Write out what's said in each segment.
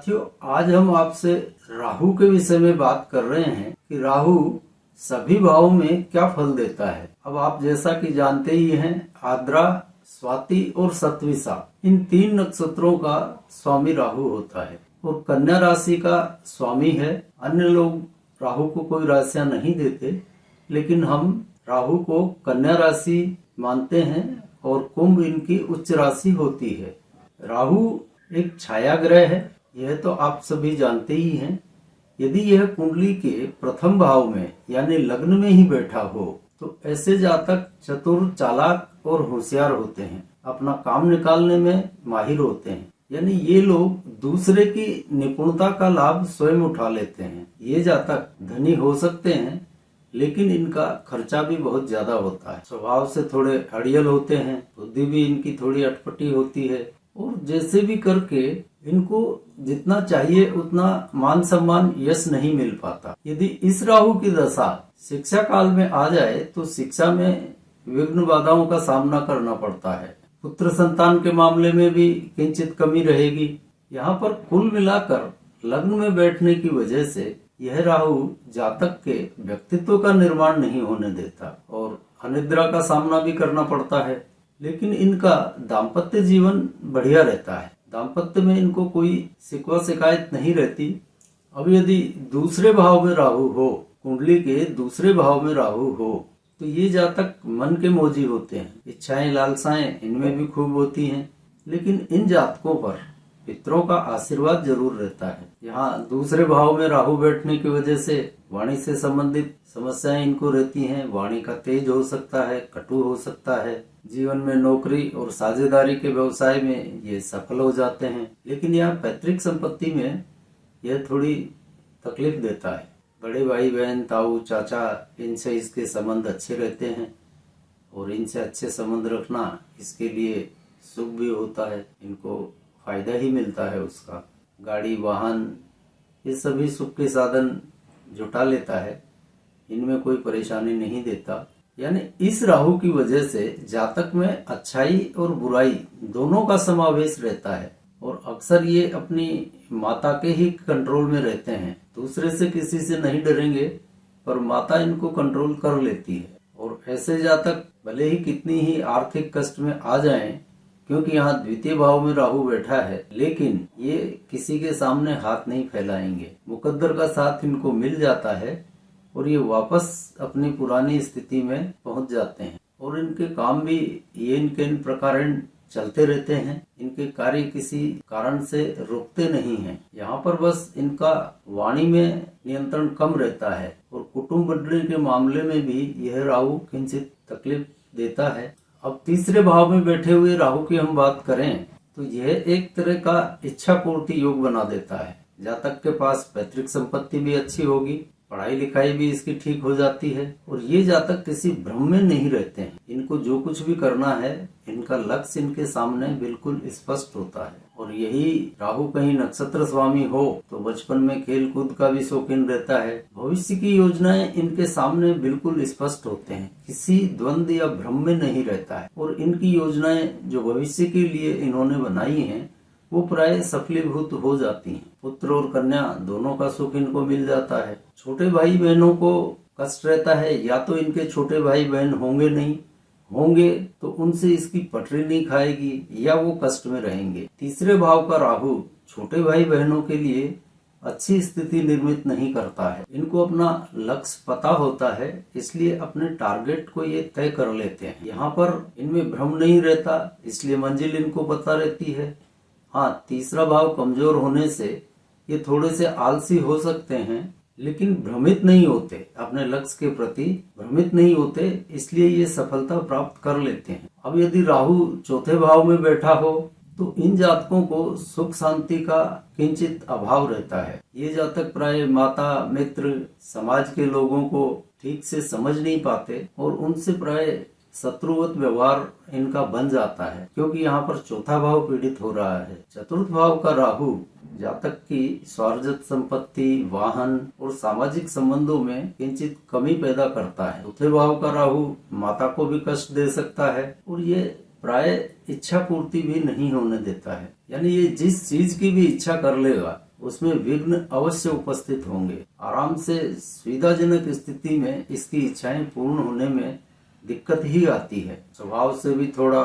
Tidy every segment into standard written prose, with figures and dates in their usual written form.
साथियों, आज हम आपसे राहु के विषय में बात कर रहे हैं कि राहु सभी भावों में क्या फल देता है। अब आप जैसा कि जानते ही हैं, आद्रा, स्वाति और सतविसा इन 3 नक्षत्रों का स्वामी राहु होता है और कन्या राशि का स्वामी है। अन्य लोग राहु को कोई राशियां नहीं देते, लेकिन हम राहु को कन्या राशि मानते हैं और कुंभ इनकी उच्च राशि होती है। राहु एक छाया ग्रह है, यह तो आप सभी जानते ही हैं। यदि यह कुंडली के प्रथम भाव में यानी लग्न में ही बैठा हो तो ऐसे जातक चतुर, चालाक और होशियार होते हैं, अपना काम निकालने में माहिर होते हैं। यानी ये लोग दूसरे की निपुणता का लाभ स्वयं उठा लेते हैं। ये जातक धनी हो सकते हैं, लेकिन इनका खर्चा भी बहुत ज्यादा होता है। स्वभाव से थोड़े अड़ियल होते हैं, बुद्धि भी इनकी थोड़ी अटपटी होती है और जैसे भी करके इनको जितना चाहिए उतना मान सम्मान, यश नहीं मिल पाता। यदि इस राहु की दशा शिक्षा काल में आ जाए तो शिक्षा में विघ्न बाधाओं का सामना करना पड़ता है। पुत्र संतान के मामले में भी किंचित कमी रहेगी। यहाँ पर कुल मिलाकर लग्न में बैठने की वजह से यह राहु जातक के व्यक्तित्व का निर्माण नहीं होने देता और अनिद्रा का सामना भी करना पड़ता है। लेकिन इनका दाम्पत्य जीवन बढ़िया रहता है। दाम्पत्य में इनको कोई शिकवा शिकायत नहीं रहती। अब यदि दूसरे भाव में राहु हो, कुंडली के दूसरे भाव में राहु हो, तो ये जातक मन के मोजी होते हैं। इच्छाएं, लालसाएं इनमें भी खूब होती हैं, लेकिन इन जातकों पर पितरों का आशीर्वाद जरूर रहता है। यहाँ दूसरे भाव में राहु बैठने की वजह से वाणी से संबंधित समस्याएं इनको रहती हैं। वाणी का तेज हो सकता है, कटु हो सकता है। जीवन में नौकरी और साझेदारी के व्यवसाय में ये सफल हो जाते हैं, लेकिन यहाँ पैतृक संपत्ति में यह थोड़ी तकलीफ देता है। बड़े भाई बहन, ताऊ, चाचा, इनसे इसके संबंध अच्छे रहते हैं और इनसे अच्छे संबंध रखना इसके लिए सुख भी होता है, इनको फायदा ही मिलता है उसका। गाड़ी, वाहन, ये सभी सुख के साधन जुटा लेता है, इनमें कोई परेशानी नहीं देता। यानी इस राहु की वजह से जातक में अच्छाई और बुराई दोनों का समावेश रहता है और अक्सर ये अपनी माता के ही कंट्रोल में रहते हैं। दूसरे से किसी से नहीं डरेंगे, पर माता इनको कंट्रोल कर लेती है। और ऐसे जातक भले ही कितनी ही आर्थिक कष्ट में आ जाएं, क्योंकि यहाँ द्वितीय भाव में राहु बैठा है, लेकिन ये किसी के सामने हाथ नहीं फैलाएंगे। मुकद्दर का साथ इनको मिल जाता है और ये वापस अपनी पुरानी स्थिति में पहुंच जाते हैं और इनके काम भी ये इनके इन प्रकार चलते रहते हैं। इनके कार्य किसी कारण से रुकते नहीं हैं। यहाँ पर बस इनका वाणी में नियंत्रण कम रहता है और कुटुंब मंडली के मामले में भी यह राहु किंचित तकलीफ देता है। अब तीसरे भाव में बैठे हुए राहु की हम बात करें तो यह एक तरह का इच्छा पूर्ति योग बना देता है। जातक के पास पैतृक संपत्ति भी अच्छी होगी, पढ़ाई लिखाई भी इसकी ठीक हो जाती है और ये जातक किसी भ्रम में नहीं रहते हैं। इनको जो कुछ भी करना है, इनका लक्ष्य इनके सामने बिल्कुल स्पष्ट होता है। और यही राहु कहीं नक्षत्र स्वामी हो तो बचपन में खेल कूद का भी शौकीन रहता है। भविष्य की योजनाएं इनके सामने बिल्कुल स्पष्ट होते हैं, किसी द्वंद या भ्रम में नहीं रहता है और इनकी योजनाएं जो भविष्य के लिए इन्होंने बनाई हैं वो प्राय सफलीभूत हो जाती हैं। पुत्र और कन्या दोनों का सुख इनको मिल जाता है। छोटे भाई बहनों को कष्ट रहता है, या तो इनके छोटे भाई बहन होंगे नहीं, होंगे तो उनसे इसकी पटरी नहीं खाएगी या वो कष्ट में रहेंगे। तीसरे भाव का राहु छोटे भाई बहनों के लिए अच्छी स्थिति निर्मित नहीं करता है। इनको अपना लक्ष्य पता होता है, इसलिए अपने टारगेट को ये तय कर लेते हैं। यहाँ पर इनमें भ्रम नहीं रहता, इसलिए मंजिल इनको पता रहती है। हाँ, तीसरा भाव कमजोर होने से ये थोड़े से आलसी हो सकते हैं, लेकिन भ्रमित नहीं होते, अपने लक्ष्य के प्रति भ्रमित नहीं होते, इसलिए ये सफलता प्राप्त कर लेते हैं। अब यदि राहु चौथे भाव में बैठा हो तो इन जातकों को सुख शांति का किंचित अभाव रहता है। ये जातक प्राय माता, मित्र, समाज के लोगों को ठीक से समझ नहीं पाते और उनसे प्राय शत्रुवत व्यवहार इनका बन जाता है, क्योंकि यहाँ पर चौथा भाव पीड़ित हो रहा है। चतुर्थ भाव का राहु जातक की स्वार्जित संपत्ति, वाहन और सामाजिक संबंधों में किंचित कमी पैदा करता है। चौथे भाव का राहु माता को भी कष्ट दे सकता है और ये प्राय इच्छा पूर्ति भी नहीं होने देता है। यानी ये जिस चीज की भी इच्छा कर लेगा उसमें विघ्न अवश्य उपस्थित होंगे। आराम से सुविधाजनक स्थिति में इसकी इच्छाएं पूर्ण होने में दिक्कत ही आती है। स्वभाव से भी थोड़ा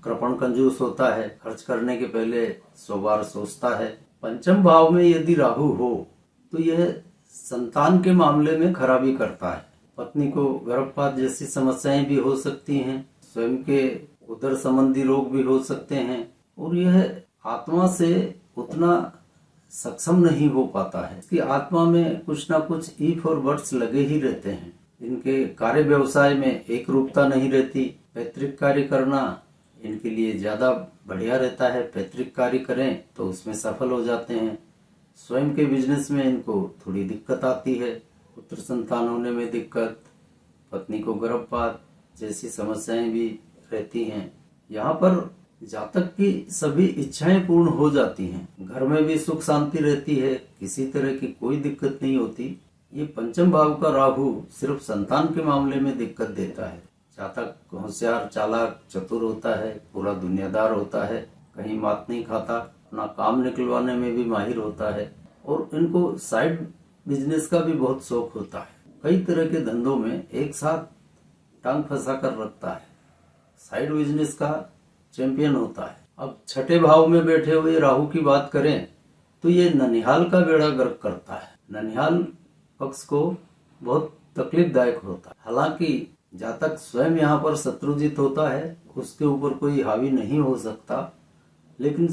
कृपण कंजूस होता है, खर्च करने के पहले 100 बार सोचता है। पंचम भाव में यदि राहु हो तो यह संतान के मामले में खराबी करता है। पत्नी को गर्भपात जैसी समस्याएं भी हो सकती हैं, स्वयं के उदर संबंधी रोग भी हो सकते हैं और यह आत्मा से उतना सक्षम नहीं हो पाता है। इसकी आत्मा में कुछ ना कुछ ईफ और बट्स लगे ही रहते हैं। इनके कार्य व्यवसाय में एक रूपता नहीं रहती। पैतृक कार्य करना इनके लिए ज्यादा बढ़िया रहता है। पैतृक कार्य करें तो उसमें सफल हो जाते हैं। स्वयं के बिजनेस में इनको थोड़ी दिक्कत आती है, पुत्र संतान होने में दिक्कत, पत्नी को गर्भपात जैसी समस्याएं भी रहती हैं। यहाँ पर जातक की सभी इच्छाएं पूर्ण हो जाती हैं, घर में भी सुख शांति रहती है, किसी तरह की कोई दिक्कत नहीं होती। ये पंचम भाव का राहु सिर्फ संतान के मामले में दिक्कत देता है। जातक होशियार, चालाक, चतुर होता है, पूरा दुनियादार होता है, कहीं मात नहीं खाता, अपना काम निकलवाने में भी माहिर होता है और इनको साइड बिजनेस का भी बहुत शौक होता है। कई तरह के धंधों में एक साथ टांग फंसा कर रखता है, साइड बिजनेस का चैंपियन होता है। अब छठे भाव में बैठे हुए राहु की बात करें तो ये ननिहाल का बेड़ा गर्क करता है। ननिहाल पक्ष को बहुत तकलीफदायक होता है। हालांकि जातक स्वयं यहाँ पर शत्रुजित होता है, उसके ऊपर कोई हावी नहीं हो सकता, लेकिन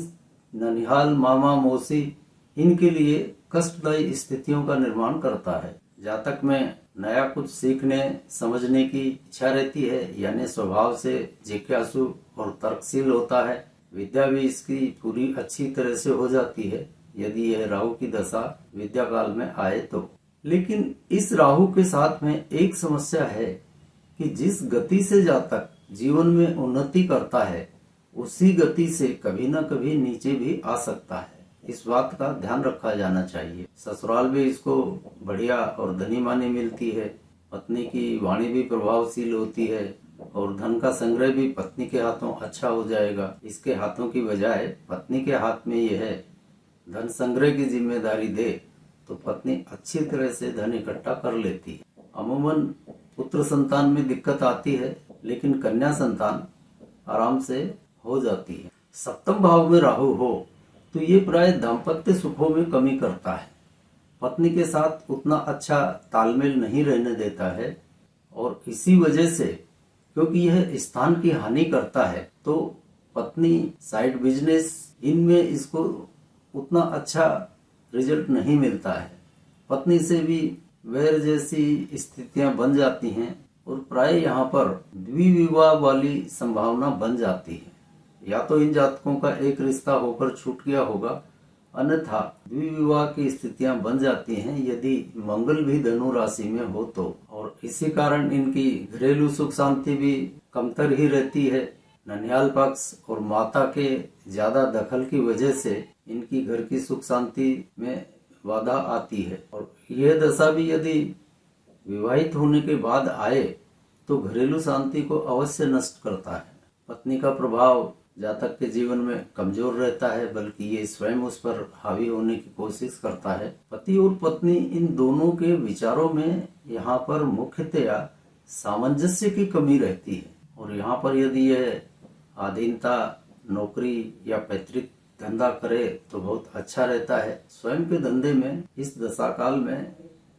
ननिहाल, मामा, मौसी इनके लिए कष्टदायी स्थितियों का निर्माण करता है। जातक में नया कुछ सीखने समझने की इच्छा रहती है, यानी स्वभाव से जिज्ञासु और तर्कशील होता है। विद्या भी इसकी पूरी अच्छी तरह से हो जाती है यदि यह राहु की दशा विद्या काल में आए तो। लेकिन इस राहु के साथ में एक समस्या है कि जिस गति से जातक जीवन में उन्नति करता है उसी गति से कभी न कभी नीचे भी आ सकता है। इस बात का ध्यान रखा जाना चाहिए। ससुराल भी इसको बढ़िया और धनी मानी मिलती है, पत्नी की वाणी भी प्रभावशील होती है और धन का संग्रह भी पत्नी के हाथों अच्छा हो जाएगा। इसके हाथों की बजाय पत्नी के हाथ में यह धन संग्रह की जिम्मेदारी दे तो पत्नी अच्छी तरह से धन इकट्ठा कर लेती है। अमूमन पुत्र संतान में दिक्कत आती है, लेकिन कन्या संतान आराम से हो जाती है। सप्तम भाव में राहु हो तो ये प्राय दाम्पत्य सुखों में कमी करता है, पत्नी के साथ उतना अच्छा तालमेल नहीं रहने देता है और इसी वजह से क्योंकि यह स्थान की हानि करता है तो पत्नी, साइड बिजनेस इनमें इसको उतना अच्छा रिजल्ट नहीं मिलता है। पत्नी से भी वैर जैसी स्थितियां बन जाती हैं और प्राय यहाँ पर द्विविवाह वाली संभावना बन जाती है। या तो इन जातकों का एक रिश्ता होकर छूट गया होगा, अन्यथा द्विविवाह की स्थितियां बन जाती हैं यदि मंगल भी धनु राशि में हो तो। और इसी कारण इनकी घरेलू सुख शांति भी कमतर ही रहती है। ननिहाल पक्ष और माता के ज्यादा दखल की वजह से इनकी घर की सुख शांति में बाधा आती है और यह दशा भी यदि विवाहित होने के बाद आए तो घरेलू शांति को अवश्य नष्ट करता है। पत्नी का प्रभाव जातक के जीवन में कमजोर रहता है, बल्कि ये स्वयं उस पर हावी होने की कोशिश करता है। पति और पत्नी इन दोनों के विचारों में यहाँ पर मुख्यतया सामंजस्य की कमी रहती है और यहाँ पर यदि यह अधीनता, नौकरी या पैतृक धंधा करे तो बहुत अच्छा रहता है। स्वयं के धंधे में इस दशा काल में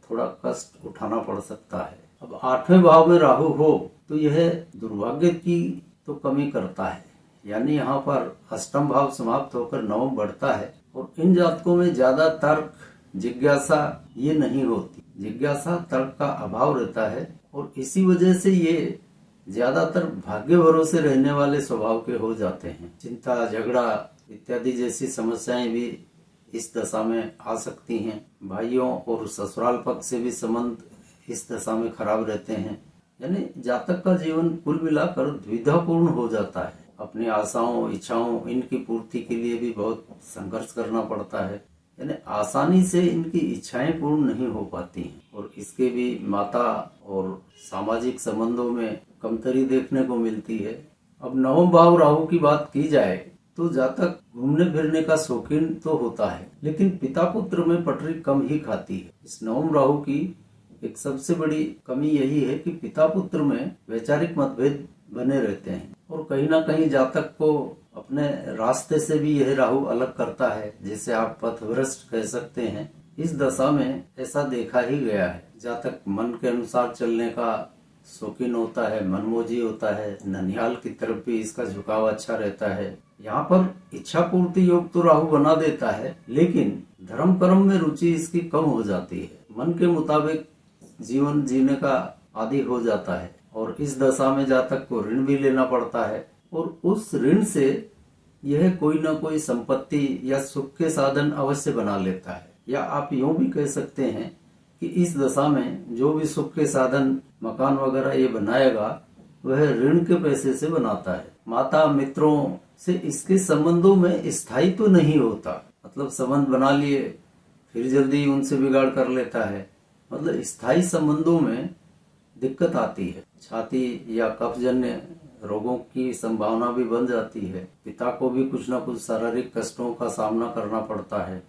थोड़ा कष्ट उठाना पड़ सकता है। अब आठवें भाव में राहु हो तो यह दुर्भाग्य की तो कमी करता है, यानी यहाँ पर अष्टम भाव समाप्त होकर नवम बढ़ता है और इन जातकों में ज्यादा तर्क, जिज्ञासा ये नहीं होती। जिज्ञासा, तर्क का अभाव रहता है और इसी वजह से ये ज्यादातर भाग्य भरोसे रहने वाले स्वभाव के हो जाते हैं। चिंता, झगड़ा इत्यादि जैसी समस्याएं भी इस दशा में आ सकती हैं। भाइयों और ससुराल पक्ष से भी संबंध इस दशा में खराब रहते हैं, यानी जातक का जीवन कुल मिलाकर द्विधापूर्ण हो जाता है। अपनी आशाओं, इच्छाओं इनकी पूर्ति के लिए भी बहुत संघर्ष करना पड़ता है, यानी आसानी से इनकी इच्छाएं पूर्ण नहीं हो पाती हैं और इसके भी माता और सामाजिक संबंधों में कमतरी देखने को मिलती है। अब नवम भाव राहु की बात की जाए तो जातक घूमने फिरने का शौकीन तो होता है, लेकिन पिता पुत्र में पटरी कम ही खाती है। इस नवम राहु की एक सबसे बड़ी कमी यही है कि पिता पुत्र में वैचारिक मतभेद बने रहते हैं और कहीं ना कहीं जातक को अपने रास्ते से भी यह राहु अलग करता है, जिसे आप पथभ्रष्ट कह सकते हैं। इस दशा में ऐसा देखा ही गया है, जातक मन के अनुसार चलने का शौकीन होता है, मनमोजी होता है, ननिहाल की तरफ भी इसका झुकाव अच्छा रहता है। यहाँ पर इच्छा पूर्ति योग तो राहु बना देता है, लेकिन धर्म कर्म में रुचि इसकी कम हो जाती है। मन के मुताबिक जीवन जीने का आदी हो जाता है और इस दशा में जातक को ऋण भी लेना पड़ता है और उस ऋण से यह कोई न कोई संपत्ति या सुख के साधन अवश्य बना लेता है। या आप यूं भी कह सकते हैं कि इस दशा में जो भी सुख के साधन मकान वगैरह ये बनाएगा वह ऋण के पैसे से बनाता है। माता मित्रों से इसके संबंधों में स्थायी तो नहीं होता, मतलब संबंध बना लिए फिर जल्दी उनसे बिगाड़ कर लेता है, मतलब स्थायी संबंधों में दिक्कत आती है। छाती या कफजन्य रोगों की संभावना भी बन जाती है। पिता को भी कुछ न कुछ शारीरिक कष्टों का सामना करना पड़ता है।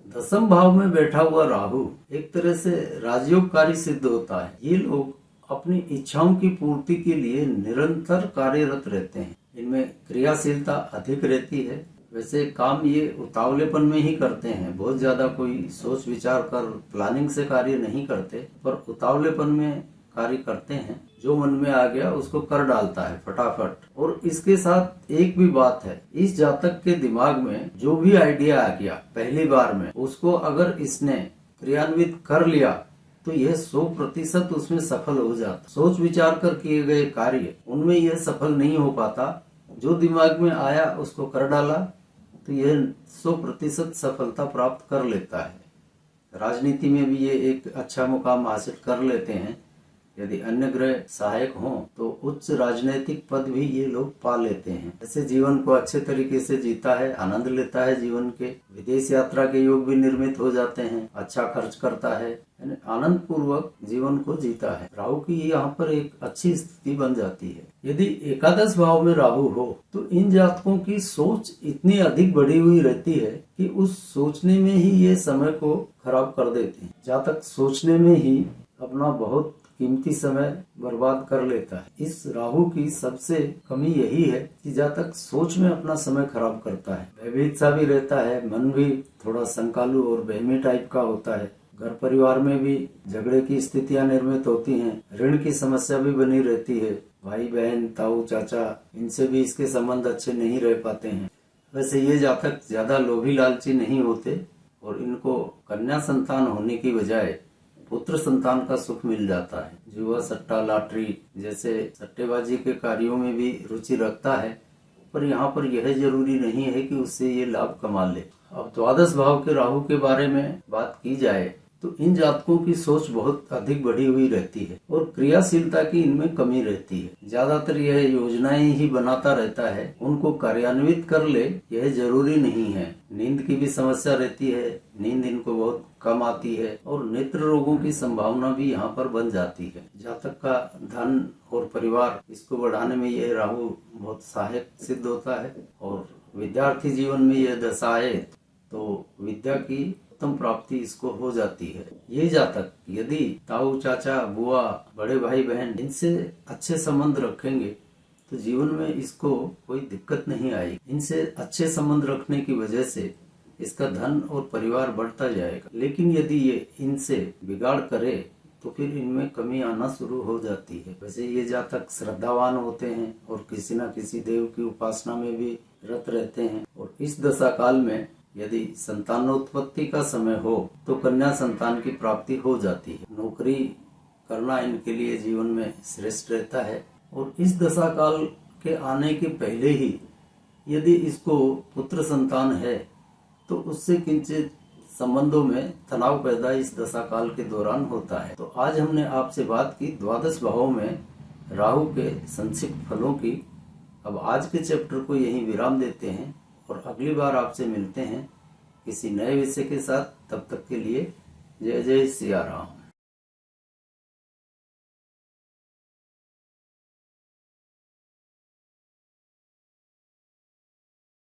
दसम भाव में बैठा हुआ राहु एक तरह से राजयोगकारी सिद्ध होता है। ये लोग अपनी इच्छाओं की पूर्ति के लिए निरंतर कार्यरत रहते हैं। इनमें क्रियाशीलता अधिक रहती है। वैसे काम ये उतावलेपन में ही करते हैं, बहुत ज्यादा कोई सोच विचार कर प्लानिंग से कार्य नहीं करते, पर उतावलेपन में कार्य करते हैं। जो मन में आ गया उसको कर डालता है फटाफट। और इसके साथ एक भी बात है, इस जातक के दिमाग में जो भी आइडिया आ गया पहली बार में, उसको अगर इसने क्रियान्वित कर लिया तो यह 100% उसमें सफल हो जाता। सोच विचार कर किए गए कार्य उनमें यह सफल नहीं हो पाता। जो दिमाग में आया उसको कर डाला तो यह 100% सफलता प्राप्त कर लेता है। राजनीति में भी ये एक अच्छा मुकाम हासिल कर लेते हैं। यदि अन्य ग्रह सहायक हों तो उच्च राजनीतिक पद भी ये लोग पा लेते हैं। ऐसे जीवन को अच्छे तरीके से जीता है, आनंद लेता है जीवन के। विदेश यात्रा के योग भी निर्मित हो जाते हैं, अच्छा खर्च करता है, यानी आनंद पूर्वक जीवन को जीता है। राहु की यहाँ पर एक अच्छी स्थिति बन जाती है। यदि एकादश भाव में राहु हो तो इन जातकों की सोच इतनी अधिक बढ़ी हुई रहती है कि उस सोचने में ही ये समय को खराब कर देते हैं। जातक सोचने में ही अपना बहुत कीमती समय बर्बाद कर लेता है। इस राहु की सबसे कमी यही है कि जातक सोच में अपना समय खराब करता है। भयभीत सा भी रहता है, मन भी थोड़ा संकालू और बहमी टाइप का होता है। घर परिवार में भी झगड़े की स्थितियां निर्मित होती हैं। ऋण की समस्या भी बनी रहती है। भाई बहन, ताऊ चाचा, इनसे भी इसके संबंध अच्छे नहीं रह पाते हैं। वैसे ये जातक ज्यादा लोभी लालची नहीं होते और इनको कन्या संतान होने की बजाय पुत्र संतान का सुख मिल जाता है। जुआ, सट्टा, लॉटरी जैसे सट्टेबाजी के कार्यों में भी रुचि रखता है, पर यहाँ पर यह जरूरी नहीं है कि उससे ये लाभ कमा ले। अब द्वादश भाव के राहु के बारे में बात की जाए तो इन जातकों की सोच बहुत अधिक बढ़ी हुई रहती है और क्रियाशीलता की इनमें कमी रहती है। ज्यादातर यह योजनाएं ही बनाता रहता है, उनको कार्यान्वित कर ले यह जरूरी नहीं है। नींद की भी समस्या रहती है, नींद इनको बहुत कम आती है और नेत्र रोगों की संभावना भी यहाँ पर बन जाती है। जातक का धन और परिवार इसको बढ़ाने में यह राहु बहुत सहायक सिद्ध होता है और विद्यार्थी जीवन में यह दशा है तो विद्या की उत्तम प्राप्ति इसको हो जाती है। ये जातक यदि ताऊ चाचा बुआ बड़े भाई बहन इनसे अच्छे संबंध रखेंगे तो जीवन में इसको कोई दिक्कत नहीं आएगी। इनसे अच्छे संबंध रखने की वजह से इसका धन और परिवार बढ़ता जाएगा। लेकिन यदि ये इनसे बिगाड़ करे तो फिर इनमें कमी आना शुरू हो जाती है। वैसे ये जातक श्रद्धावान होते हैं और किसी न किसी देव की उपासना में भी रत रहते हैं और इस दशा काल में यदि संतानोत्पत्ति का समय हो तो कन्या संतान की प्राप्ति हो जाती है। नौकरी करना इनके लिए जीवन में श्रेष्ठ रहता है और इस दशा काल के आने के पहले ही यदि इसको पुत्र संतान है तो उससे किंचित संबंधों में तनाव पैदा इस दशा काल के दौरान होता है। तो आज हमने आपसे बात की द्वादश भावों में राहु के संक्षिप्त फलों की। अब आज के चैप्टर को यहीं विराम देते हैं और अगली बार आपसे मिलते हैं किसी नए विषय के साथ। तब तक के लिए जय जय सिया राम।